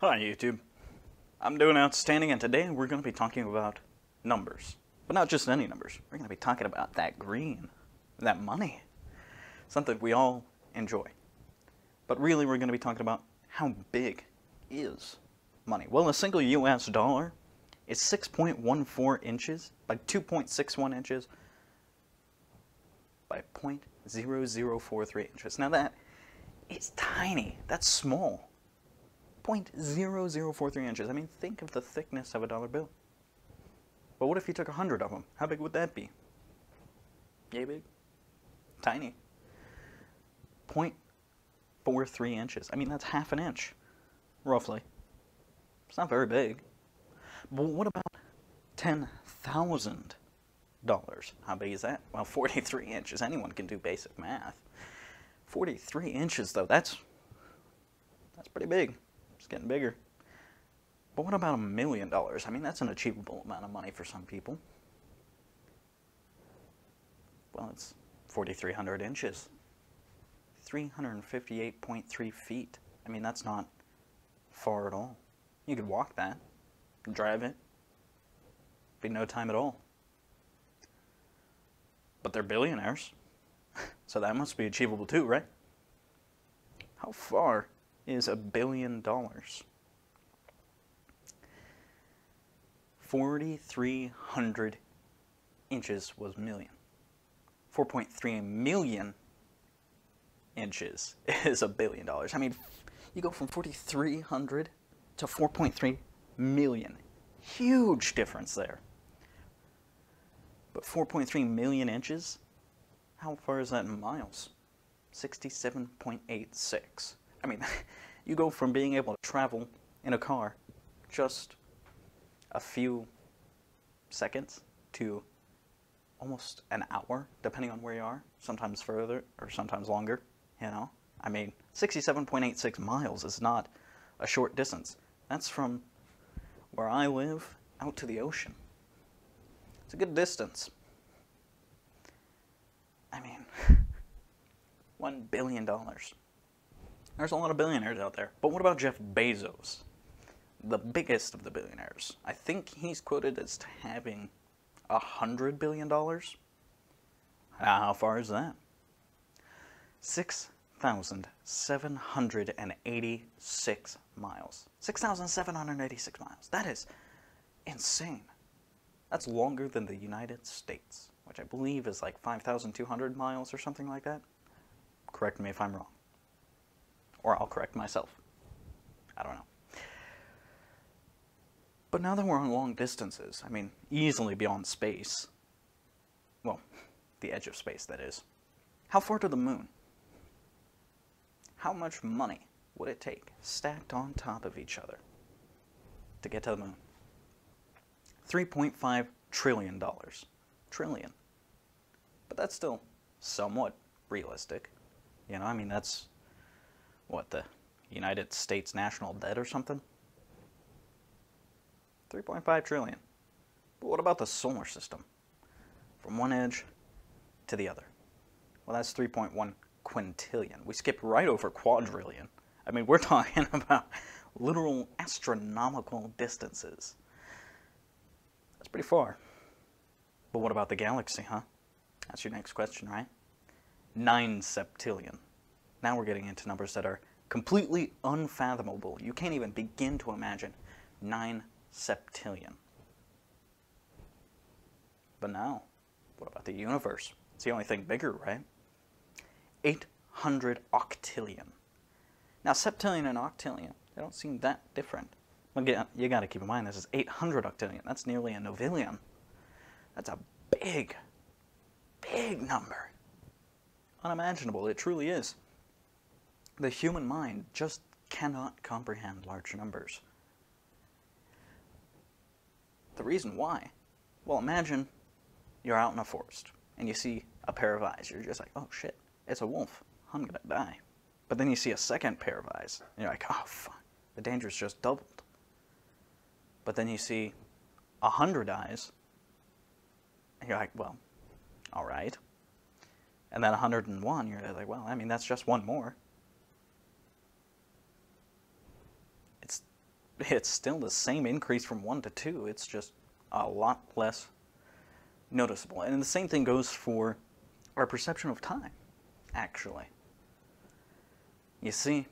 Hi YouTube. I'm doing outstanding, and today we're going to be talking about numbers. But not just any numbers. We're going to be talking about that green, that money. Something we all enjoy. But really we're going to be talking about how big is money. Well, a single US dollar is 6.14 inches by 2.61 inches by 0.0043 inches. Now that is tiny. That's small. 0.0043 inches. I mean, think of the thickness of a dollar bill. But what if you took 100 of them? How big would that be? Yay big? Tiny. 0.43 inches. I mean, that's half an inch, roughly. It's not very big. But what about $10,000? How big is that? Well, 43 inches. Anyone can do basic math. 43 inches, though, that's pretty big. It's getting bigger. But what about $1 million? I mean, that's an achievable amount of money for some people. Well, it's 4,300 inches. 358.3 feet. I mean, that's not far at all. You could walk that, drive it. Be no time at all. But they're billionaires. So that must be achievable too, right? How far is $1 billion? 4,300 inches was million. 4.3 million inches is $1 billion. I mean, you go from 4,300 to 4.3 million. Huge difference there. But 4.3 million inches? How far is that in miles? 67.86. I mean, you go from being able to travel in a car just a few seconds to almost an hour, depending on where you are. Sometimes further or sometimes longer, you know. I mean, 67.86 miles is not a short distance. That's from where I live out to the ocean. It's a good distance. I mean, $1 billion. There's a lot of billionaires out there. But what about Jeff Bezos? The biggest of the billionaires. I think he's quoted as having $100 billion. How far is that? 6,786 miles. 6,786 miles. That is insane. That's longer than the United States, which I believe is like 5,200 miles or something like that. Correct me if I'm wrong. Or I'll correct myself. I don't know. But now that we're on long distances, I mean, easily beyond space, well, the edge of space, that is, how far to the moon? How much money would it take, stacked on top of each other, to get to the moon? $3.5 trillion. Trillion. But that's still somewhat realistic. You know, I mean, that's, what, the United States national debt or something? 3.5 trillion. But what about the solar system? From one edge to the other. Well, that's 3.1 quintillion. We skipped right over quadrillion. I mean, we're talking about literal astronomical distances. That's pretty far. But what about the galaxy, huh? That's your next question, right? 9 septillion. Now we're getting into numbers that are completely unfathomable. You can't even begin to imagine 9 septillion. But now, what about the universe? It's the only thing bigger, right? 800 octillion. Now, septillion and octillion, they don't seem that different. Well, you got to keep in mind this is 800 octillion. That's nearly a novillion. That's a big, big number. Unimaginable. It truly is. The human mind just cannot comprehend large numbers. The reason why? Well, imagine you're out in a forest and you see a pair of eyes. You're just like, oh shit, it's a wolf. I'm gonna die. But then you see a second pair of eyes and you're like, oh fuck, the danger's just doubled. But then you see 100 eyes and you're like, well, all right. And then 101, you're like, well, I mean, that's just one more. it's still the same increase from 1 to 2. It's just a lot less noticeable. And the same thing goes for our perception of time, actually. You see,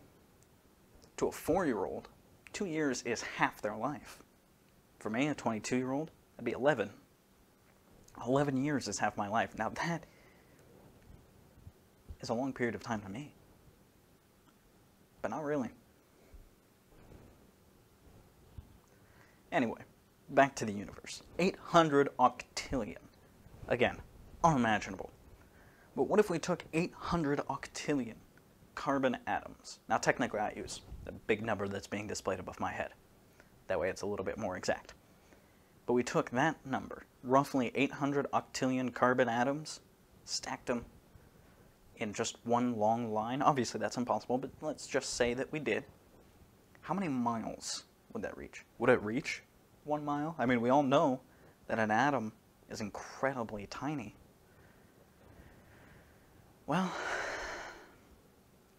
to a 4-year-old, 2 years is half their life. For me, a 22-year-old, that'd be 11. 11 years is half my life. Now that is a long period of time to me. But not really. Anyway, back to the universe. 800 octillion. Again, unimaginable. But what if we took 800 octillion carbon atoms? Now technically I use the big number that's being displayed above my head. That way it's a little bit more exact. But we took that number, roughly 800 octillion carbon atoms, stacked them in just one long line. Obviously that's impossible, but let's just say that we did. How many miles would that reach? Would it reach 1 mile? I mean, we all know that an atom is incredibly tiny. Well,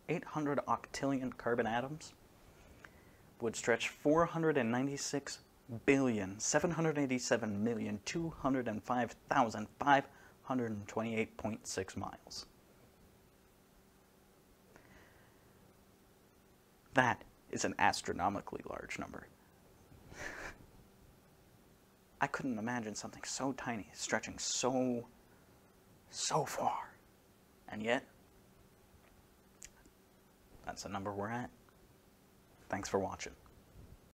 800 octillion carbon atoms would stretch 496,787,205,528.6 miles. That is an astronomically large number. I couldn't imagine something so tiny stretching so far. And yet, that's the number we're at. Thanks for watching.